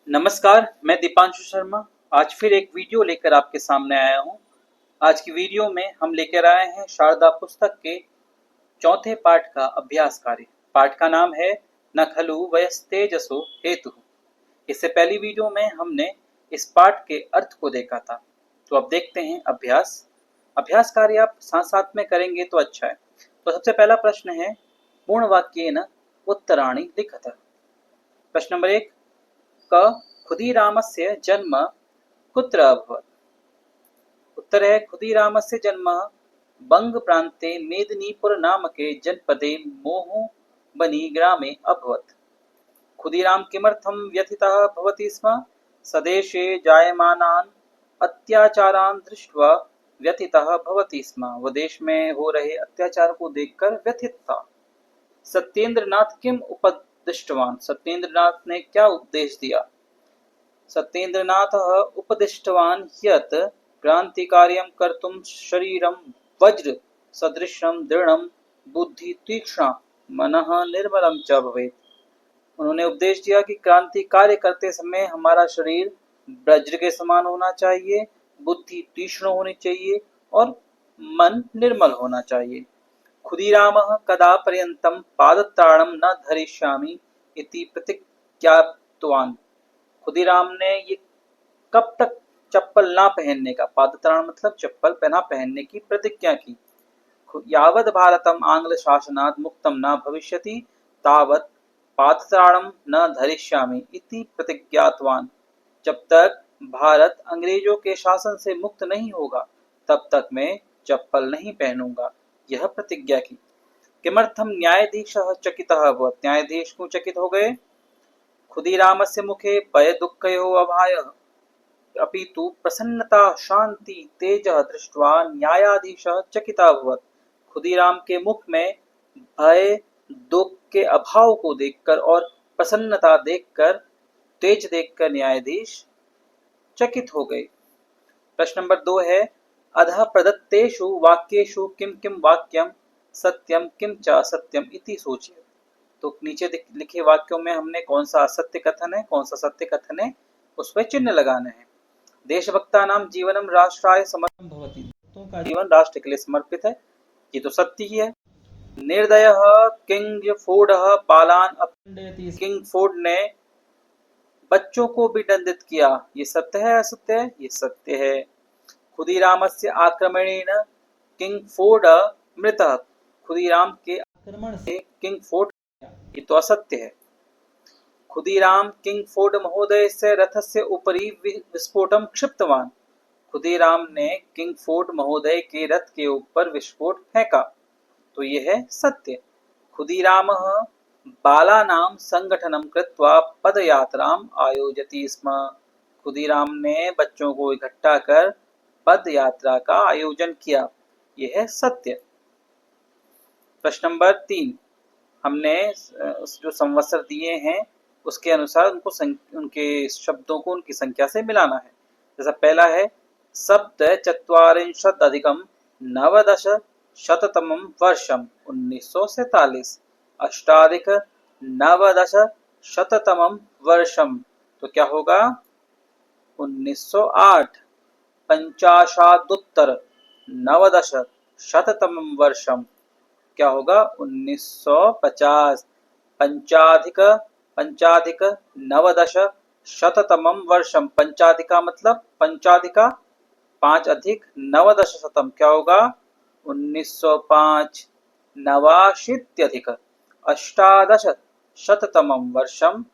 नमस्कार, मैं दीपांशु शर्मा। आज फिर एक वीडियो लेकर आपके सामने आया हूँ। आज की वीडियो में हम लेकर आए हैं शारदा पुस्तक के चौथे पाठ का अभ्यास कार्य। पाठ का नाम है न खलु वयस्तेजसो हेतु। इससे पहली वीडियो में हमने इस पाठ के अर्थ को देखा था। तो अब देखते हैं अभ्यास। अभ्यास कार्य आप साथ साथ में करेंगे तो अच्छा है। तो सबसे पहला प्रश्न है पूर्ण वाक्येन उत्तराणि लिखत। प्रश्न नंबर 1, क खुदीरामस्य जन्म कुत्र अभवत्? उत्तर है खुदीरामस्य जन्म बंग प्रान्ते मेदिनीपुर नामके जनपदे मोहुबनी ग्रामे अभवत्। खुदीराम किमर्थं व्यथितः भवति स्म? स्वदेशे जायमानान् अत्याचारान् दृष्ट्वा व्यथितः भवति स्म। वह देश में हो रहे अत्याचार को देखकर व्यथित था। सत्येंद्रनाथ किम उपदिष्टवान्? सत्येंद्रनाथ ने क्या उपदेश दिया? सत्येन्द्रनाथः उपदिष्टवान् यत् क्रान्तिकार्यं कर्तुं शरीरं वज्र सदृशं दृढं बुद्धि तीक्ष्णा मनः निर्मलं च भवेत्। उन्होंने उपदेश दिया कि क्रांति कार्य करते समय हमारा शरीर वज्र के समान होना चाहिए, बुद्धि तीक्ष्ण होनी चाहिए और मन निर्मल होना चाहिए। खुदीरामः कदा पर्यन्तं पादत्राणं न धरिष्यामि इति प्रतिज्ञातवान्। खुदीराम ने ये कब तक चप्पल ना पहनने का, पादत्राण मतलब चप्पल पहना पहनने की प्रतिज्ञा की। यावत् भारतम आंग्ल शासनात् मुक्तम न भविष्यति तावत् पादत्राणम न धरिष्यामि इति प्रतिज्ञातवान्। जब तक भारत अंग्रेजों के शासन से मुक्त नहीं होगा तब तक मैं चप्पल नहीं पहनूंगा, यह प्रतिज्ञा की। किमर्थम न्यायाधीशः चकितः अभवत्? न्यायाधीश क्यों चकित हो गए? खुदीरामस्य मुखे भयदुःखयोः अभायः अपि तु प्रसन्नता शांति तेजः दृष्ट्वा न्यायाधीशः चकितः अभवत्। खुदीराम के मुख में भय दुख के अभाव को देखकर और प्रसन्नता देखकर, तेज देखकर न्यायाधीश चकित हो गए। प्रश्न नंबर 2 है अधः प्रदत्तेषु वाक्येषु किम किम वाक्यम सत्यम किम च असत्यम इति सोचिए। तो नीचे लिखे वाक्यों में हमने कौन सा असत्य कथन है, कौन सा सत्य कथन है, उस पर चिन्ह लगाना है। देशभक्तानां जीवनम राष्ट्राय समर्पितं भवति। भक्तों का जीवन राष्ट्र के लिए समर्पित है, ये तो सत्य ही है। निर्दयः किंगफोर्डः बालान अपंडयति। किंगफोर्ड ने बच्चों को भी दंडित किया, ये सत्य है असत्य है? ये सत्य है। खुदीरामस्य आक्रमणेन किंगफोर्ड मृतः। खुदीराम के आक्रमण से किंगफोर्ड, ये तो असत्य है। खुदीराम किंगफोर्ड महोदयस्य रथस्य उपरि विस्फोटं क्षिप्तवान्। खुदीराम ने किंगफोर्ड महोदय के रथ के ऊपर विस्फोट फेंका, तो यह है सत्य। खुदीरामः बालानां संगठनं कृत्वा पदयात्राम् आयोजति स्म। खुदीराम ने बच्चों को इकट्ठा कर पद यात्रा का आयोजन किया, यह है सत्य। प्रश्न नंबर 3, हमने जो संवत्सर दिए हैं उसके अनुसार उनके शब्दों को उनकी संख्या से मिलाना है। जैसा पहला है सप्तचत्वारिंशदधिकं नवदशशततमं वर्षं 1947। अष्टाधिक नवदशशततमं वर्षं, तो क्या होगा 1908। पंचाशादुत्तर नवदशशततमं वर्षं, क्या होगा 1950। पंचाधिक नवदशशततमं वर्षं, पंचाधिका मतलब पंचाधिका 5 अधिक नवदशशतम, क्या होगा 1905। नवाशीत्यधिक अष्टादशशततमं वर्षं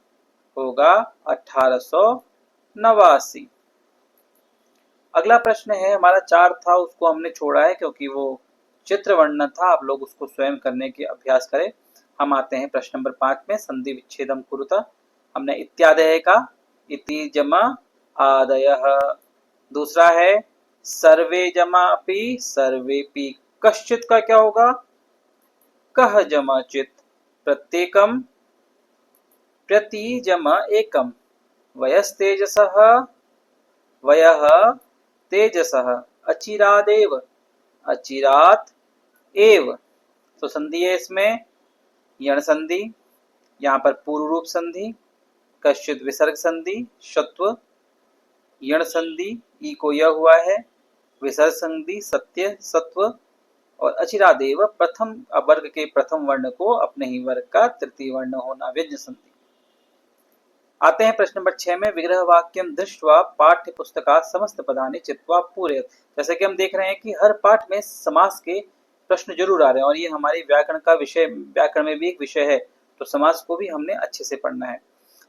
होगा 1889। अगला प्रश्न है हमारा 4 था, उसको हमने छोड़ा है क्योंकि वो चित्र वर्णन था, आप लोग उसको स्वयं करने के अभ्यास करें। हम आते हैं प्रश्न नंबर 5 में, संधि विच्छेदम कुरुतः। हमने इत्यादय का इति जमा आदयः। दूसरा है सर्वे जमा अपि सर्वेपि। कश्चित का क्या होगा कह जमा चित। प्रत्येकम प्रति जमा एकम। वयस्तेजसः वयः तेजसः। अचिरादेव अचिरात एव। तो संधि है इसमें यण संधि, यहाँ पर पूर्व रूप संधि, कश्चित विसर्ग संधि, शत्व, यण संधि, ई को यह हुआ है, विसर्ग संधि, सत्य, सत्व, और अचिरादेव प्रथम वर्ग के प्रथम वर्ण को अपने ही वर्ग का तृतीय वर्ण होना, व्यंजन संधि। आते हैं प्रश्न नंबर 6 में, विग्रह वाक्यम दृष्ट्वा पाठ्य पुस्तका समस्त पदानि चित्वा पूरयत। जैसे कि हम देख रहे हैं कि हर पाठ में समास के प्रश्न जरूर आ रहे हैं और ये हमारी व्याकरण का विषय, व्याकरण में भी एक विषय है, तो समास को भी हमने अच्छे से पढ़ना है।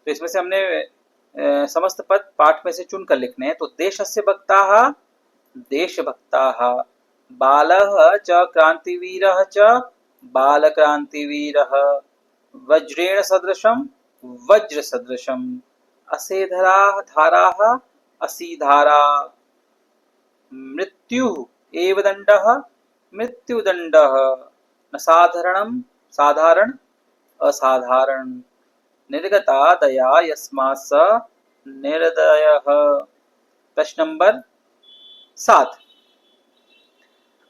तो इसमें से हमने समस्त पद पाठ में से चुनकर लिखने हैं। तो देशस्य भक्ताः, देशभक्ताः, बालः च क्रांतिवीरः च बालक्रांतिवीरः, वज्रेण सदृशं वज्र सदृशम, असेधराः धाराः असीधारा, मृत्युः एव दण्डः मृत्युदण्डः, न साधारणं साधारण असाधारण, निर्गता दया यस्मात् स निर्दयः। प्रश्न नंबर 7।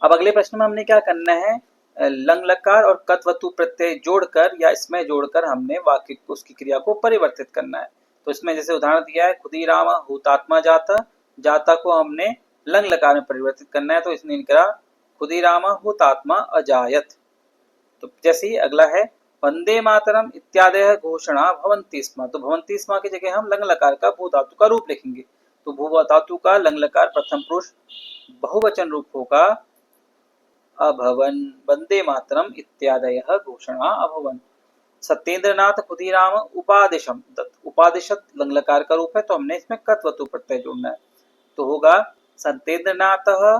अब अगले प्रश्न में हमने क्या करना है, लंग लकार और कत्वतु प्रत्यय जोड़कर या इसमें जोड़कर हमने वाक्य उसकी क्रिया को परिवर्तित करना है। तो इसमें जैसे उदाहरण दिया है, खुदीराम हुतात्मा जाता, जाता को हमने लंग लकार में परिवर्तित करना है, तो इसने निकला खुदीराम हुतात्मा अजायत। तो जैसे ही अगला है, वंदे मातरम इत्यादि घोषणा भवन्ति स्म। तो भवन्ति स्म की जगह हम लंग लकार का भू धातु का रूप लिखेंगे। तो भू धातु का लंग लकार प्रथम पुरुष बहुवचन रूप होगा अभवन, वंदे मातरम इत्यादयः घोषणा अभवन। सत्येंद्रनाथ खुदीराम उपादिशम, उपादिशत लंग लकार का रूप है, तो हमने इसमें कत्वतु प्रत्यय जोड़ना है। तो होगा सत्येंद्रनाथः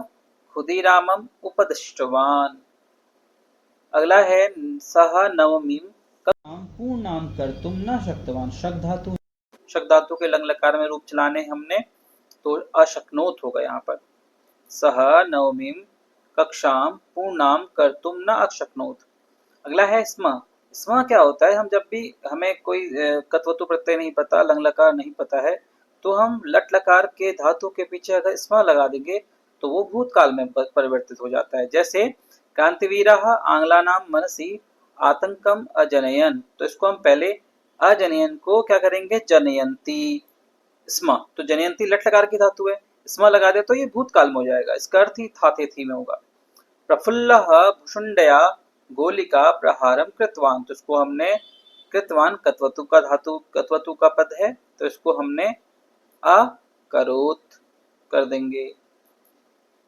खुदीरामम उपदिष्टवान। अगला है, सह नवमीम पूर्णाम कर्तुम न शक्तवान, शक धातु, शक धातु के लंग लकार में रूप चलाने हमने, तो अशक्नोत होगा यहाँ पर। सह नवमीम कक्षाम पूर्णाम कर्तुम न अशक्नोत। अगला है स्म। स्म क्या होता है, हम जब भी हमें कोई कत्वतु प्रत्यय नहीं पता, लंग लकार नहीं पता है, तो हम लट लकार के धातु के पीछे अगर स्म लगा देंगे तो वो भूतकाल में परिवर्तित हो जाता है। जैसे क्रांतिवीरः आंग्लानां मनसि आतंकम अजनयन, तो इसको हम पहले अजनयन को क्या करेंगे, जनयंती स्म। तो जनयंती लट लकार की धातु है, स्म लगा दे तो ये भूतकाल में हो जाएगा, इसका अर्थ ही थाते थी में होगा। प्रफुल्लः भुषुंडया गोलिका प्रहारम कृतवान, तो इसको हमने कृतवान कत्वतु का धातु, कत्वतु का पद है, तो इसको हमने अकरोत कर देंगे।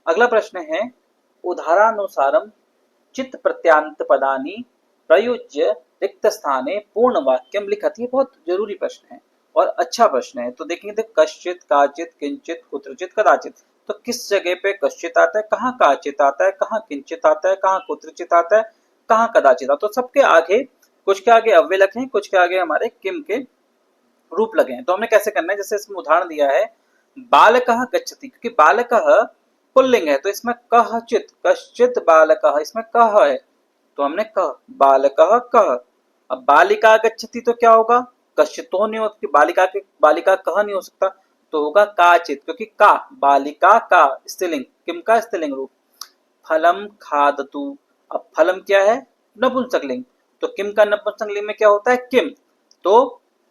अगला प्रश्न है, उदाहरणानुसारम चित्त प्रत्यांत पदानि प्रयुज्य रिक्त स्थाने पूर्ण वाक्यम लिखत। ये बहुत जरूरी प्रश्न है और अच्छा प्रश्न है। तो देखेंगे, तो कश्चित, काचित, किंचित, कुत्रचित, कदाचित, तो किस जगह पे कश्चित आता है, कहाँ काचित आता है, कहाँ किंचित आता है, कहाँ कुत्रचित आता है, कहाँ कदाचित आता है। तो सबके आगे, कुछ के आगे अव्यय लगे हैं, कुछ के आगे हमारे किम के रूप लगे हैं। तो हमें कैसे करना है, जैसे इसमें उदाहरण दिया है बालकः गच्छति, क्योंकि बालकः पुल्लिंग है, तो इसमें कश्चित, कश्चित बालकः, इसमें कह है, तो हमने कह, बालकः कह। अब बालिका गच्छति तो क्या होगा, कश्चित तो नहीं हो, बालिका कह नहीं हो सकता, तो होगा काचित, क्योंकि का, बालिका का स्त्रीलिंग, किम का स्त्रीलिंग रूप। फलम खादतु, अब फलम क्या है, नपुंसकलिंग, तो किम का नपुंसकलिंग में क्या होता है, किम, तो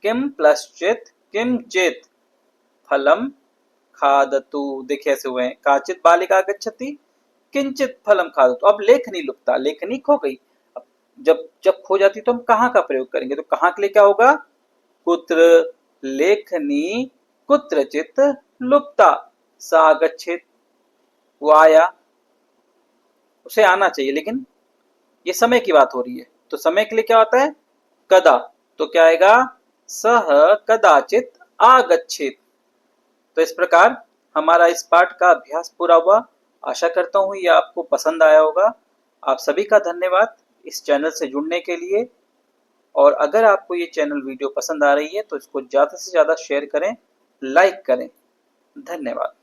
किम प्लस चित, किम चित फलम खादतु। देखिए ऐसे हुए हैं, काचित बालिका गच्छति, किंचित फलम खादतु। अब लेखनी लुप्ता, लेखनी खो गई। अब जब खो जाती तो हम कहाँ का प्रयोग करेंगे, तो कहाँ के लिए क्या होगा, कुत्र, लेखनी कुत्रचित लुप्ता, सा गच्छेत, वो आया, उसे आना चाहिए, लेकिन ये समय की बात हो रही है, तो समय के लिए क्या होता है, कदा, तो क्या आएगा, सह कदाचित आगच्छेत। तो इस प्रकार हमारा इस पाठ का अभ्यास पूरा हुआ। आशा करता हूँ ये आपको पसंद आया होगा। आप सभी का धन्यवाद इस चैनल से जुड़ने के लिए, और अगर आपको ये चैनल वीडियो पसंद आ रही है तो इसको ज़्यादा से ज़्यादा शेयर करें, लाइक करें। धन्यवाद।